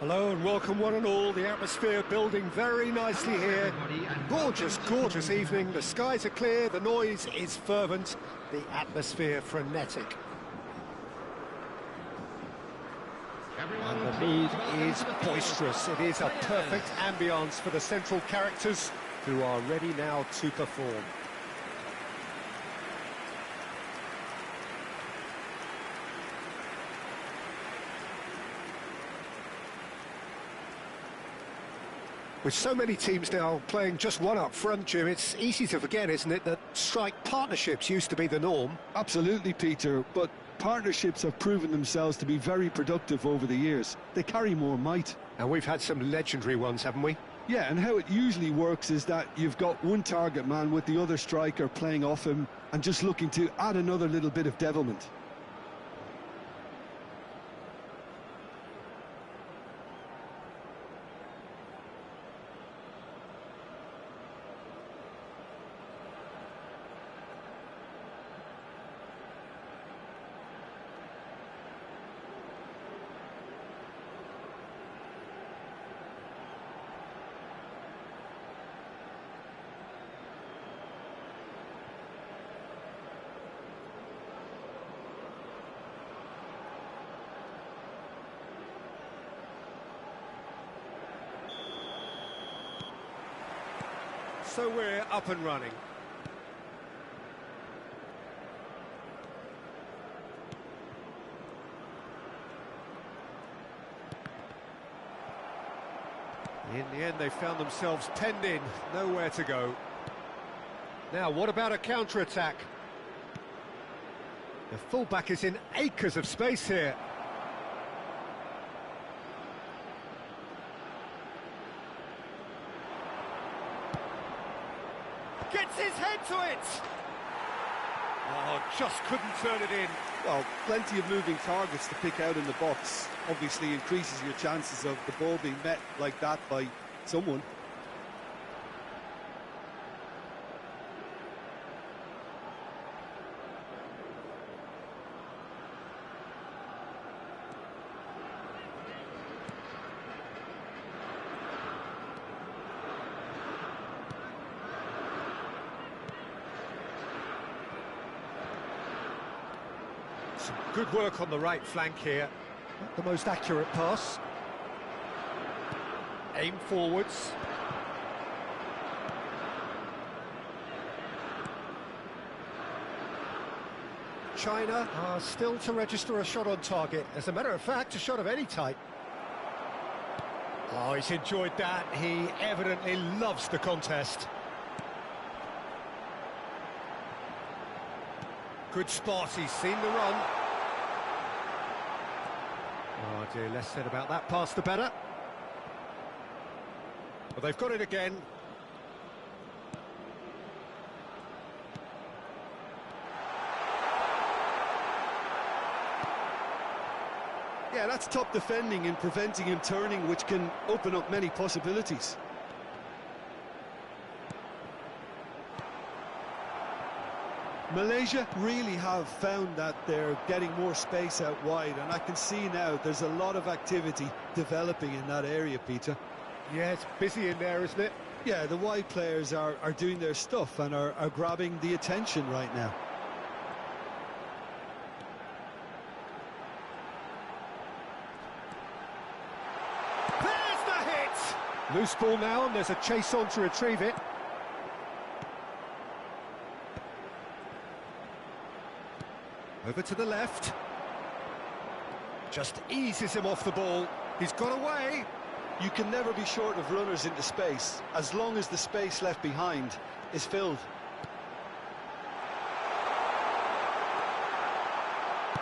Hello and welcome one and all. The atmosphere building very nicely here. Gorgeous, gorgeous evening. The skies are clear, the noise is fervent, the atmosphere frenetic. And the mood is boisterous. It is a perfect ambience for the central characters who are ready now to perform. With so many teams now playing just one up front, Jim, it's easy to forget, isn't it, that strike partnerships used to be the norm? Absolutely, Peter, but partnerships have proven themselves to be very productive over the years. They carry more might. And we've had some legendary ones, haven't we? Yeah, and how it usually works is that you've got one target man with the other striker playing off him and just looking to add another little bit of devilment. So we're up and running. In the end, they found themselves penned in, nowhere to go. Now, what about a counter-attack? The fullback is in acres of space here. Gets his head to it! Oh, just couldn't turn it in. Well, plenty of moving targets to pick out in the box. Obviously increases your chances of the ball being met like that by someone. Some good work on the right flank here. Not the most accurate pass. Aim forwards. China are still to register a shot on target. As a matter of fact, a shot of any type. Oh, he's enjoyed that. He evidently loves the contest. Good spot, he's seen the run. Oh dear, less said about that pass the better. Well, they've got it again. Yeah, that's top defending and preventing him turning, which can open up many possibilities. Malaysia really have found that they're getting more space out wide, and I can see now there's a lot of activity developing in that area, Peter. Yeah, it's busy in there, isn't it? Yeah, the wide players are doing their stuff and are grabbing the attention right now. There's the hit! Loose ball now, and there's a chase on to retrieve it. Over to the left. Just eases him off the ball. He's got away. You can never be short of runners into space, as long as the space left behind is filled.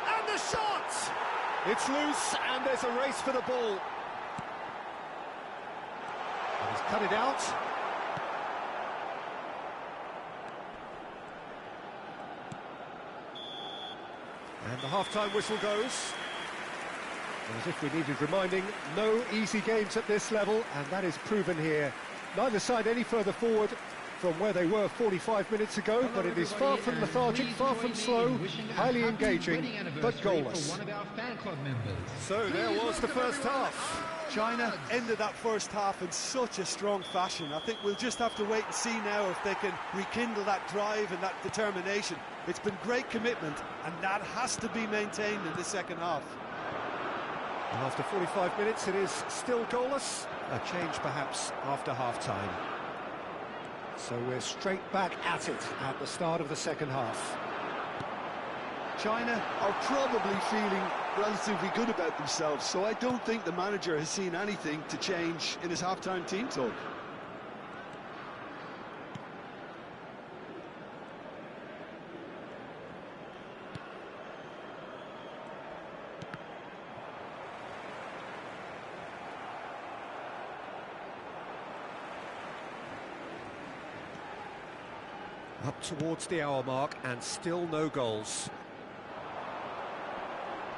And the shot! It's loose, and there's a race for the ball. And he's cut it out. And the half-time whistle goes. As if we needed reminding, no easy games at this level, and that is proven here. Neither side any further forward from where they were 45 minutes ago, but it is far from lethargic, far from slow, highly engaging, but goalless. So there was the first half. China ended that first half in such a strong fashion. I think we'll just have to wait and see now if they can rekindle that drive and that determination. It's been great commitment, and that has to be maintained in the second half. And after 45 minutes, it is still goalless. A change perhaps after half-time. So we're straight back at it at the start of the second half. China are probably feeling relatively good about themselves, so I don't think the manager has seen anything to change in his half-time team talk. Up towards the hour mark and still no goals.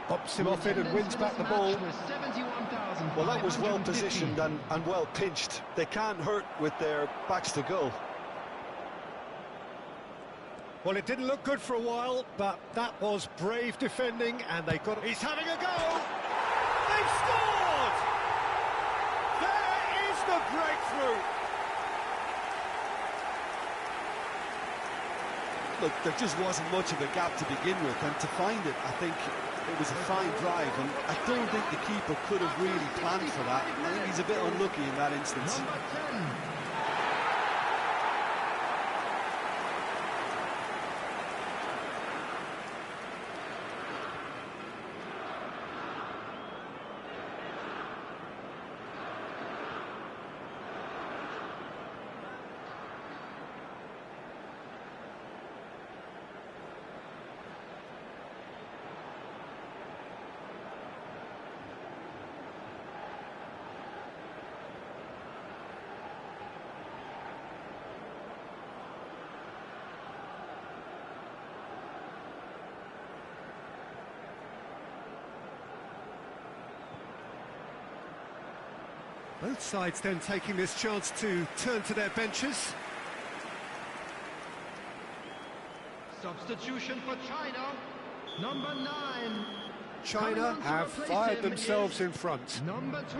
Pops him off it and wins back the ball. Well, that was well positioned and well pinched. They can't hurt with their backs to goal. Well, it didn't look good for a while, but that was brave defending, and they got... He's having a go! They've scored! There is the breakthrough! Look, there just wasn't much of a gap to begin with, and to find it, I think it was a fine drive, and I don't think the keeper could have really planned for that. I think he's a bit unlucky in that instance. Both sides then taking this chance to turn to their benches. Substitution for China, number 9. China have fired themselves in front.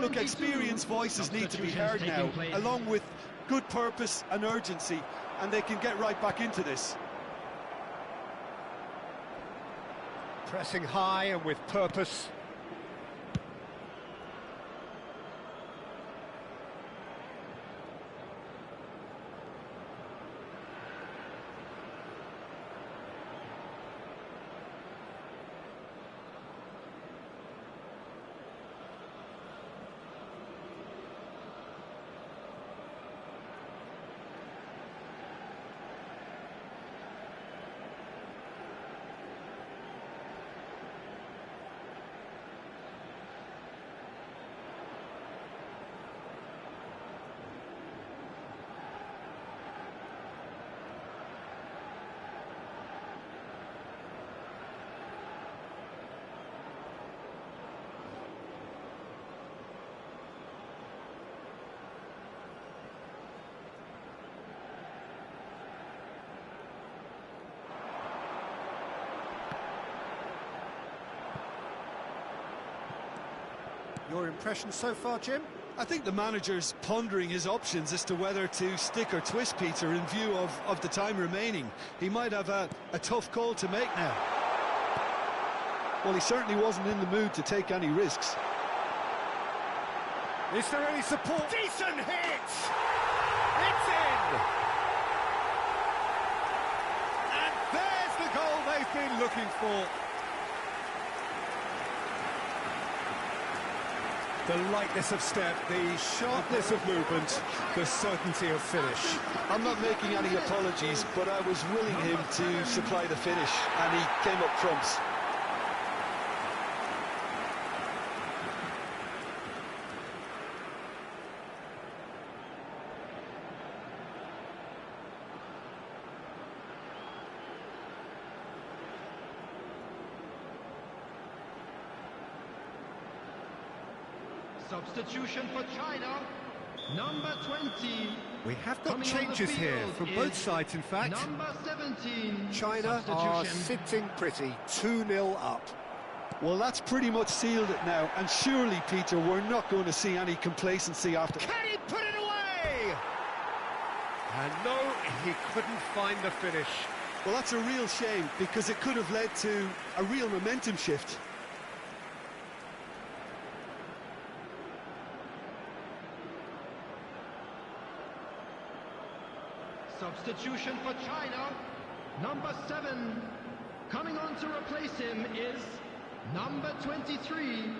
Look, experienced voices need to be heard now, along with good purpose and urgency, and they can get right back into this. Pressing high and with purpose. Your impression so far, Jim? I think the manager's pondering his options as to whether to stick or twist Peter in view of the time remaining. He might have a tough call to make now. Well, he certainly wasn't in the mood to take any risks. Is there any support? Decent hit! It's in! And there's the goal they've been looking for. The lightness of step, the sharpness of movement, the certainty of finish. I'm not making any apologies, but I was willing him to supply the finish, and he came up trumps. Substitution for China, number 20. We have got changes here from both sides, in fact. Number 17. China are sitting pretty, 2-0 up. Well, that's pretty much sealed it now, and surely, Peter, we're not going to see any complacency after... Can he put it away? And no, he couldn't find the finish. Well, that's a real shame, because it could have led to a real momentum shift. Substitution for China. Number 7. Coming on to replace him is number 23.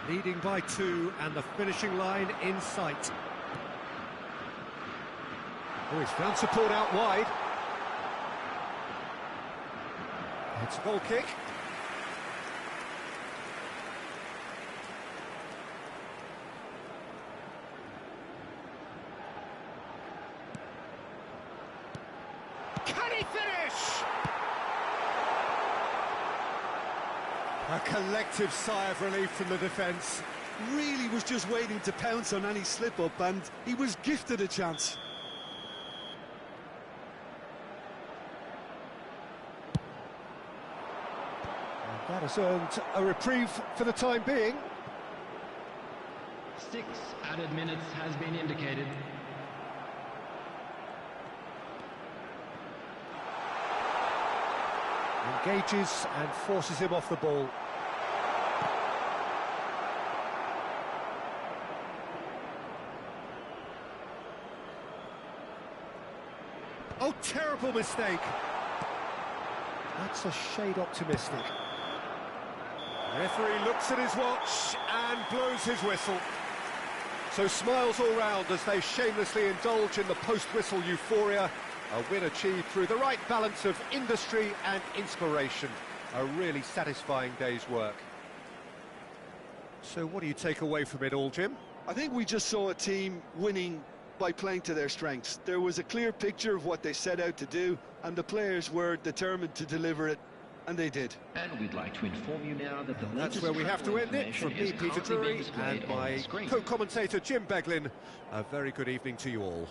Leading by 2 and the finishing line in sight. Oh, he's found support out wide. It's a goal kick. Can he finish? A collective sigh of relief from the defence. Really was just waiting to pounce on any slip-up, and he was gifted a chance. And that has earned a reprieve for the time being. 6 added minutes has been indicated. Engages and forces him off the ball. Oh, terrible mistake. That's a shade optimistic. The referee looks at his watch and blows his whistle. So smiles all round as they shamelessly indulge in the post-whistle euphoria. A win achieved through the right balance of industry and inspiration. A really satisfying day's work. So what do you take away from it all, Jim? I think we just saw a team winning by playing to their strengths. There was a clear picture of what they set out to do, and the players were determined to deliver it, and they did. And we'd like to inform you now that that's where we have to end it. From me, Peter Drury, and my co-commentator Jim Beglin. A very good evening to you all.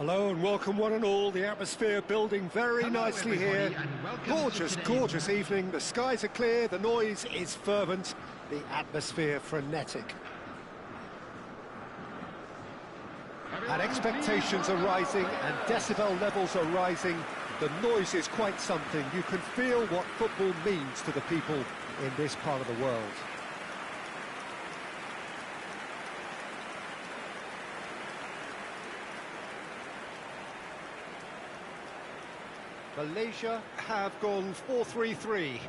Hello and welcome one and all. The atmosphere building very nicely here. Gorgeous, gorgeous evening. The skies are clear, the noise is fervent, the atmosphere frenetic. And expectations are rising and decibel levels are rising. The noise is quite something. You can feel what football means to the people in this part of the world. Malaysia have gone 4-3-3.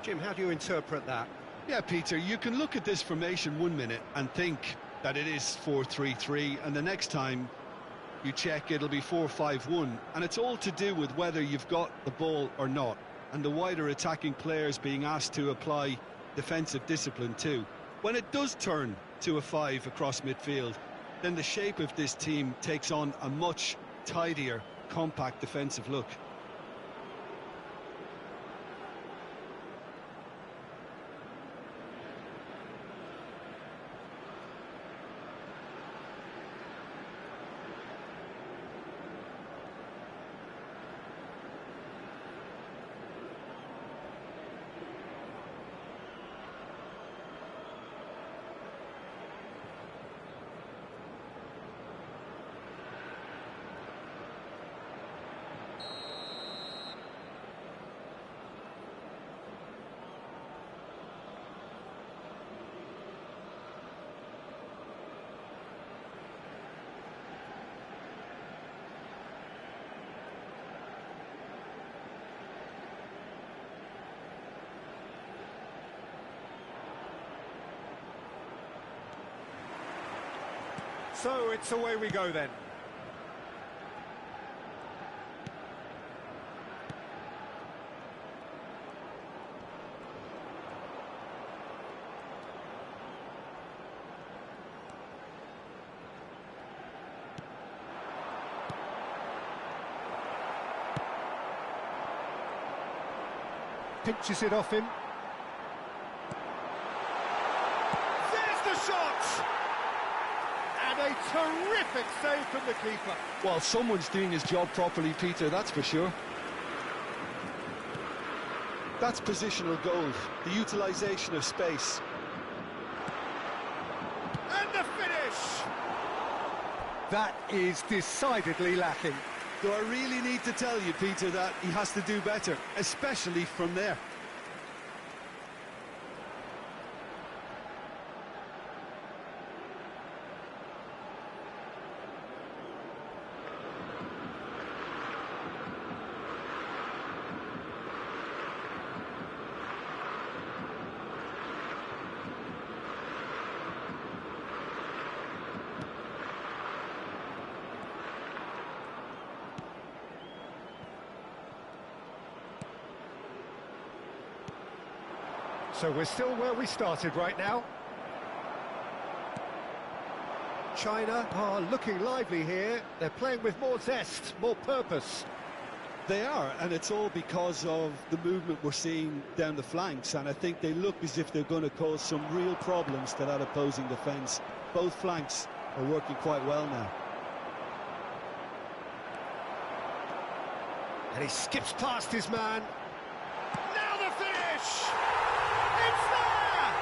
Jim, how do you interpret that? Yeah, Peter, you can look at this formation 1 minute and think that it is 4-3-3, and the next time you check it'll be 4-5-1, and it's all to do with whether you've got the ball or not, and the wider attacking players being asked to apply defensive discipline too. When it does turn to a 5 across midfield, then the shape of this team takes on a much tidier, compact defensive look. So it's away we go then. Pinches it off him. There's the shot! And a terrific save from the keeper. Well, someone's doing his job properly, Peter, that's for sure. That's positional goal, the utilisation of space. And the finish! That is decidedly lacking. Do I really need to tell you, Peter, that he has to do better, especially from there? So we're still where we started right now. China are looking lively here. They're playing with more zest, more purpose. They are, and it's all because of the movement we're seeing down the flanks, and I think they look as if they're going to cause some real problems to that opposing defence. Both flanks are working quite well now. And he skips past his man. Now the finish! It's there!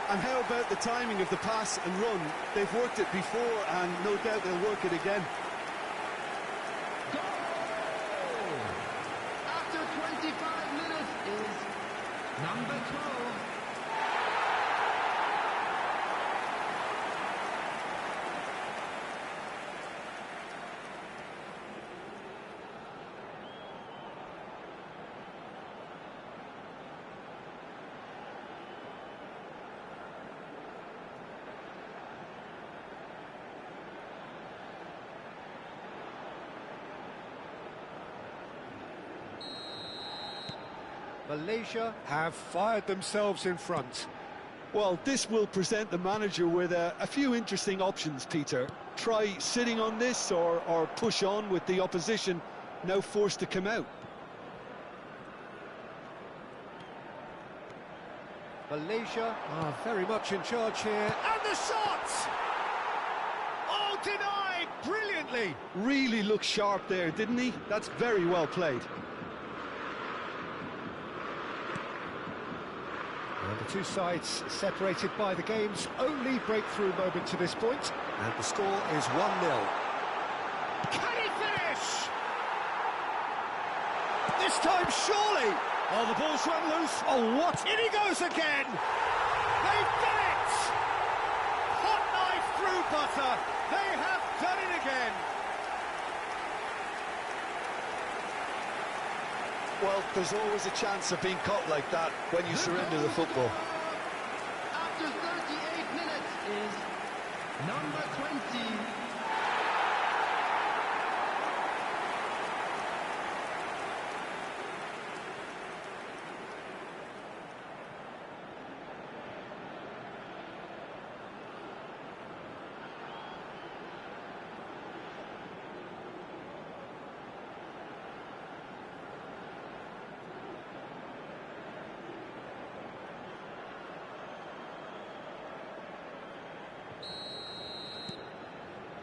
And how about the timing of the pass and run? They've worked it before, and no doubt they'll work it again. Goal! After 25 minutes is number 12. Malaysia have fired themselves in front. Well, this will present the manager with a few interesting options, Peter. Try sitting on this or push on with the opposition now forced to come out. Malaysia are very much in charge here. And the shot! Denied brilliantly. Really looked sharp there, didn't he? That's very well played. And the two sides separated by the game's only breakthrough moment to this point. And the score is 1-0. Can he finish? This time, surely! Oh, the ball's run loose. Oh, what? In he goes again! They've done it! Hot knife through butter. They have done it again. Well, there's always a chance of being caught like that when you surrender the football. After 38 minutes is number 20.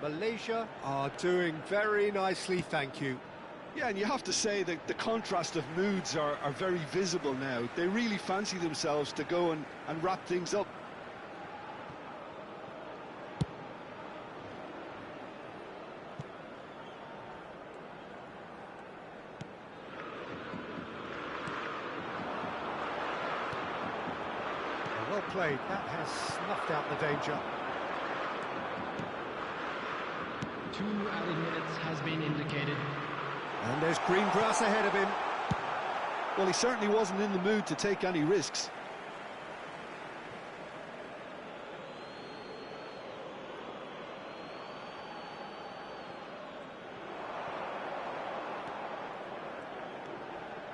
Malaysia are doing very nicely, thank you. Yeah, and you have to say that the contrast of moods are very visible now. They really fancy themselves to go and wrap things up. Well played, that has snuffed out the danger. 2 added minutes has been indicated. And there's green grass ahead of him. Well, he certainly wasn't in the mood to take any risks.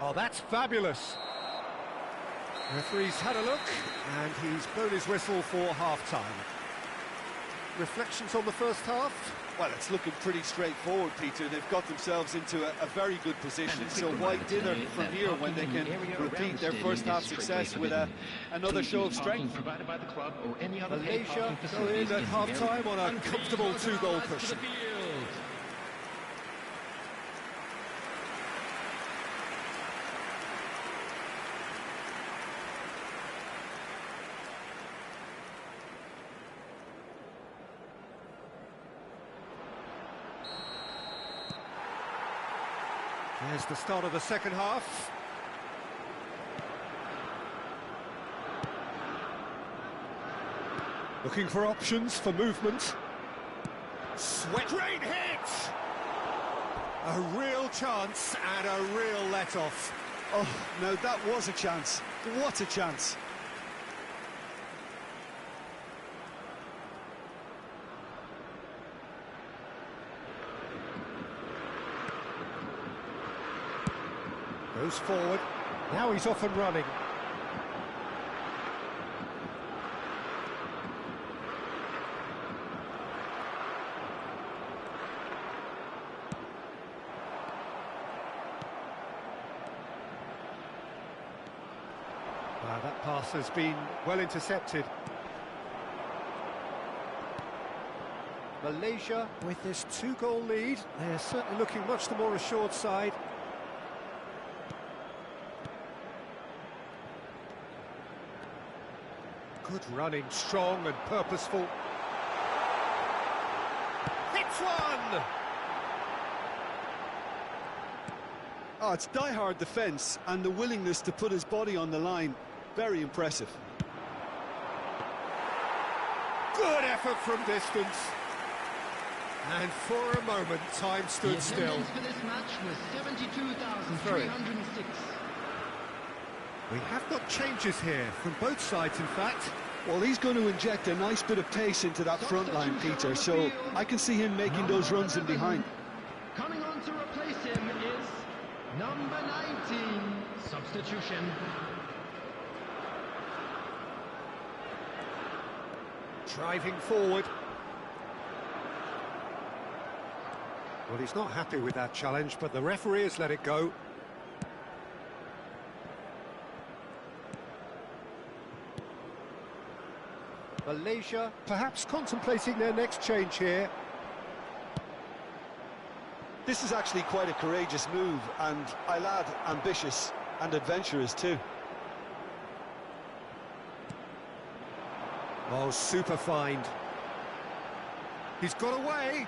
Oh, that's fabulous. The referee's had a look, and he's blown his whistle for half-time. Reflections on the first half? Well, it's looking pretty straightforward, Peter. They've got themselves into a very good position, so why dither from here when they can repeat their first half success with another show of strength? Malaysia go in at half-time on a comfortable 2-goal cushion. There's the start of the second half. Looking for options for movement. Sweat. Great hit! A real chance and a real let-off. Oh, no, that was a chance. What a chance. Goes forward. Now he's off and running. That pass has been well intercepted. Malaysia with this 2-goal lead. They're certainly looking much the more assured side. Good running, strong and purposeful. Hits one! Oh, it's die-hard defence and the willingness to put his body on the line. Very impressive. Good effort from distance. And for a moment, time stood still. The attendance for this match was 72,306. We have got changes here from both sides, in fact. Well, he's going to inject a nice bit of pace into that front line, Peter, so I can see him making those runs in behind. Coming on to replace him is number 19. Substitution. Driving forward. Well, he's not happy with that challenge, but the referee has let it go. Malaysia perhaps contemplating their next change here. This is actually quite a courageous move, and I'll add ambitious and adventurous too. Oh, super find. He's got away.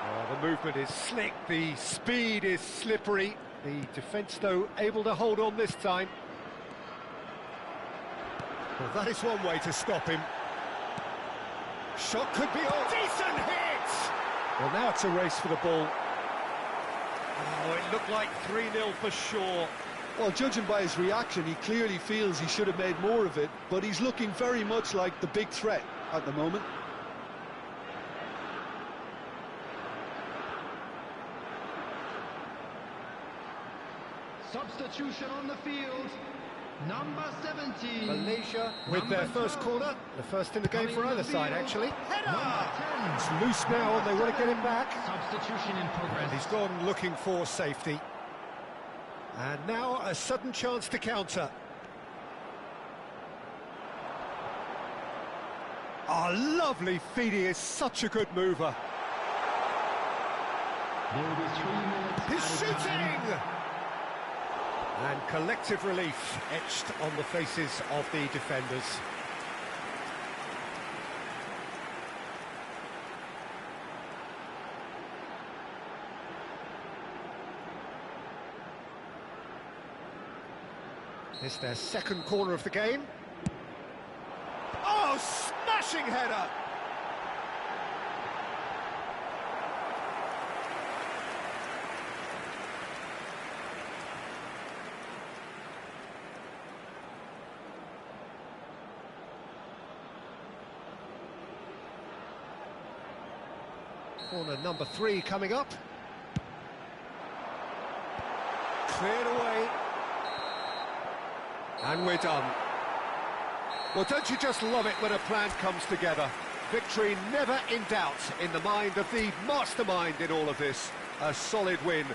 Oh, the movement is slick, the speed is slippery. The defence, though, able to hold on this time. Well, that is one way to stop him. Shot could be on. Decent hit! Well, now it's a race for the ball. Oh, it looked like 3-0 for sure. Well, judging by his reaction, he clearly feels he should have made more of it, but he's looking very much like the big threat at the moment. Substitution on the field. Number 17. Malaysia with their first corner. The first in the game for either side, actually. Header! It's loose now and they want to get him back. Substitution in progress. He's gone looking for safety. And now a sudden chance to counter. Oh, lovely feed. He is such a good mover. There will be 3 minutes. He's shooting! And collective relief etched on the faces of the defenders. It's their second corner of the game. Oh, smashing header! Corner number 3 coming up. Cleared away. And we're done. Well, don't you just love it when a plan comes together? Victory never in doubt in the mind of the mastermind in all of this. A solid win.